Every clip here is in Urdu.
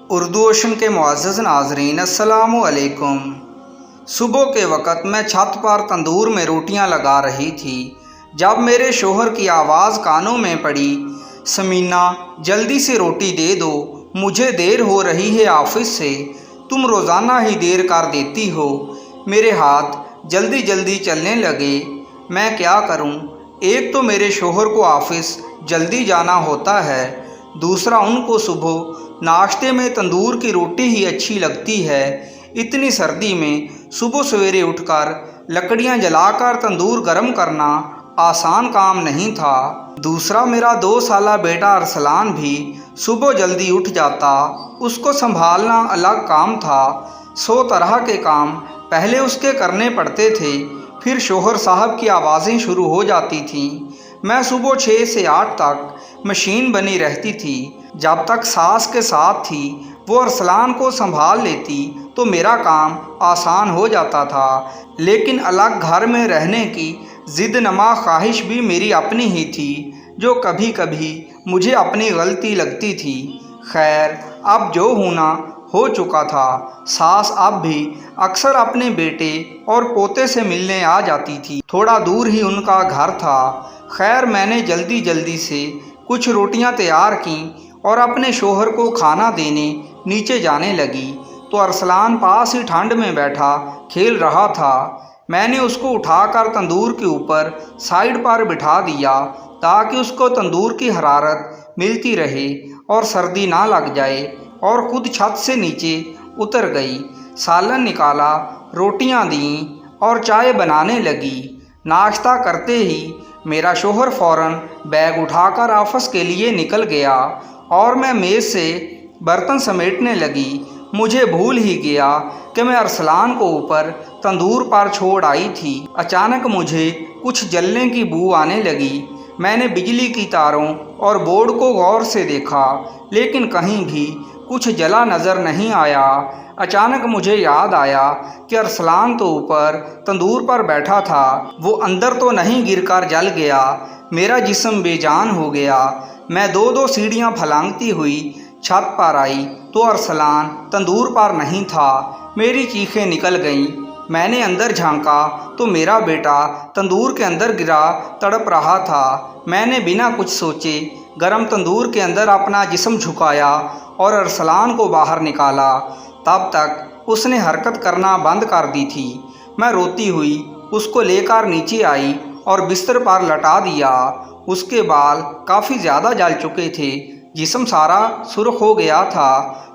اردو اوشن کے معزز ناظرین السلام علیکم۔ صبح کے وقت میں چھت پر تندور میں روٹیاں لگا رہی تھی جب میرے شوہر کی آواز کانوں میں پڑی، سمینہ جلدی سے روٹی دے دو، مجھے دیر ہو رہی ہے آفس سے، تم روزانہ ہی دیر کر دیتی ہو۔ میرے ہاتھ جلدی جلدی چلنے لگے۔ میں کیا کروں؟ ایک تو میرے شوہر کو آفس جلدی جانا ہوتا ہے، دوسرا ان کو صبح ناشتے میں تندور کی روٹی ہی اچھی لگتی ہے۔ اتنی سردی میں صبح سویرے اٹھ کر لکڑیاں جلا کر تندور گرم کرنا آسان کام نہیں تھا۔ دوسرا میرا 2 سالہ بیٹا ارسلان بھی صبح جلدی اٹھ جاتا، اس کو سنبھالنا الگ کام تھا۔ 100 طرح کے کام پہلے اس کے کرنے پڑتے تھے، پھر شوہر صاحب کی آوازیں شروع ہو جاتی تھیں۔ میں صبح 6 سے 8 تک مشین بنی رہتی تھی۔ جب تک ساس کے ساتھ تھی وہ ارسلان کو سنبھال لیتی تو میرا کام آسان ہو جاتا تھا، لیکن الگ گھر میں رہنے کی ضد نما خواہش بھی میری اپنی ہی تھی، جو کبھی کبھی مجھے اپنی غلطی لگتی تھی۔ خیر، اب جو ہونا ہو چکا تھا۔ ساس اب بھی اکثر اپنے بیٹے اور پوتے سے ملنے آ جاتی تھی، تھوڑا دور ہی ان کا گھر تھا۔ خیر، میں نے جلدی جلدی سے کچھ روٹیاں تیار کیں اور اپنے شوہر کو کھانا دینے نیچے جانے لگی تو ارسلان پاس ہی ٹھنڈ میں بیٹھا کھیل رہا تھا۔ میں نے اس کو اٹھا کر تندور کے اوپر سائیڈ پر بٹھا دیا تاکہ اس کو تندور کی حرارت ملتی رہے اور سردی نہ لگ جائے، اور خود چھت سے نیچے اتر گئی۔ سالن نکالا، روٹیاں دیں اور چائے بنانے لگی۔ ناشتہ کرتے ہی میرا شوہر فوراً بیگ اٹھا کر آفس کے لیے نکل گیا اور میں میز سے برتن سمیٹنے لگی۔ مجھے بھول ہی گیا کہ میں ارسلان کو اوپر تندور پر چھوڑ آئی تھی۔ اچانک مجھے کچھ جلنے کی بو آنے لگی۔ میں نے بجلی کی تاروں اور بورڈ کو غور سے دیکھا، لیکن کہیں بھی کچھ جلا نظر نہیں آیا۔ اچانک مجھے یاد آیا کہ ارسلان تو اوپر تندور پر بیٹھا تھا، وہ اندر تو نہیں گر کر جل گیا؟ میرا جسم بے جان ہو گیا۔ میں 2 سیڑھیاں پھلانگتی ہوئی چھت پر آئی تو ارسلان تندور پر نہیں تھا۔ میری چیخیں نکل گئیں۔ میں نے اندر جھانکا تو میرا بیٹا تندور کے اندر گرا تڑپ رہا تھا۔ میں نے بنا کچھ سوچے گرم تندور کے اندر اپنا جسم جھکایا اور ارسلان کو باہر نکالا۔ تب تک اس نے حرکت کرنا بند کر دی تھی۔ میں روتی ہوئی اس کو لے کر نیچے آئی اور بستر پر لٹا دیا۔ اس کے بال کافی زیادہ جل چکے تھے، جسم سارا سرخ ہو گیا تھا۔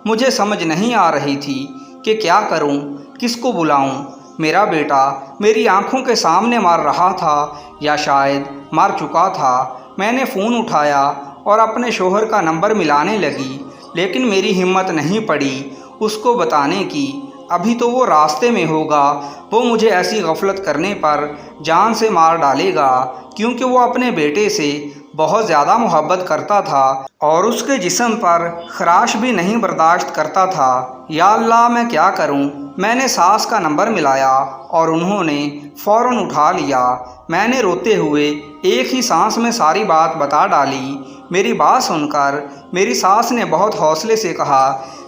مجھے سمجھ نہیں آ رہی تھی کہ کیا کروں، کس کو بلاؤں۔ میرا بیٹا میری آنکھوں کے سامنے مر رہا تھا یا شاید مر چکا تھا۔ میں نے فون اٹھایا اور اپنے شوہر کا نمبر ملانے لگی، لیکن میری ہمت نہیں پڑی اس کو بتانے کی۔ ابھی تو وہ راستے میں ہوگا، وہ مجھے ایسی غفلت کرنے پر جان سے مار ڈالے گا، کیونکہ وہ اپنے بیٹے سے بہت زیادہ محبت کرتا تھا اور اس کے جسم پر خراش بھی نہیں برداشت کرتا تھا۔ یا اللہ، میں کیا کروں؟ میں نے ساس کا نمبر ملایا اور انہوں نے فوراً اٹھا لیا۔ میں نے روتے ہوئے ایک ہی سانس میں ساری بات بتا ڈالی۔ میری بات سن کر میری ساس نے بہت حوصلے سے کہا،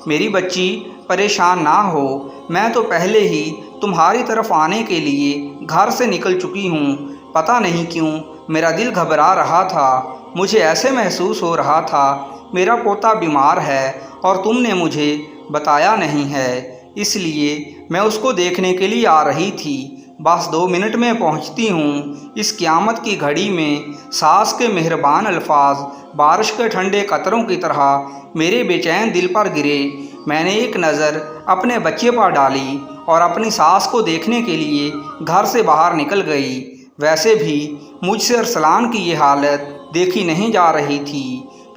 میری بچی پریشان نہ ہو، میں تو پہلے ہی تمہاری طرف آنے کے لیے گھر سے نکل چکی ہوں۔ پتہ نہیں کیوں میرا دل گھبرا رہا تھا، مجھے ایسے محسوس ہو رہا تھا میرا پوتا بیمار ہے اور تم نے مجھے بتایا نہیں ہے، اس لیے میں اس کو دیکھنے کے لیے آ رہی تھی۔ بس 2 منٹ میں پہنچتی ہوں۔ اس قیامت کی گھڑی میں ساس کے مہربان الفاظ بارش کے ٹھنڈے قطروں کی طرح میرے بے چین دل پر گرے۔ میں نے ایک نظر اپنے بچے پر ڈالی اور اپنی ساس کو دیکھنے کے لیے گھر سے باہر نکل گئی۔ ویسے بھی مجھ سے ارسلان کی یہ حالت دیکھی نہیں جا رہی تھی۔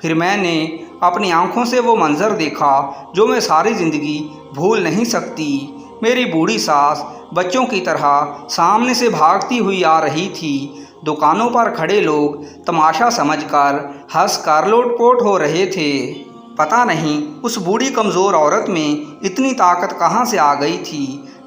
پھر میں نے اپنی آنکھوں سے وہ منظر دیکھا جو میں ساری زندگی بھول نہیں سکتی۔ میری بوڑھی ساس بچوں کی طرح سامنے سے بھاگتی ہوئی آ رہی تھی۔ دکانوں پر کھڑے لوگ تماشا سمجھ کر ہنس کر لوٹ پوٹ ہو رہے تھے۔ پتہ نہیں اس بوڑھی کمزور عورت میں اتنی طاقت کہاں سے آ گئی تھی،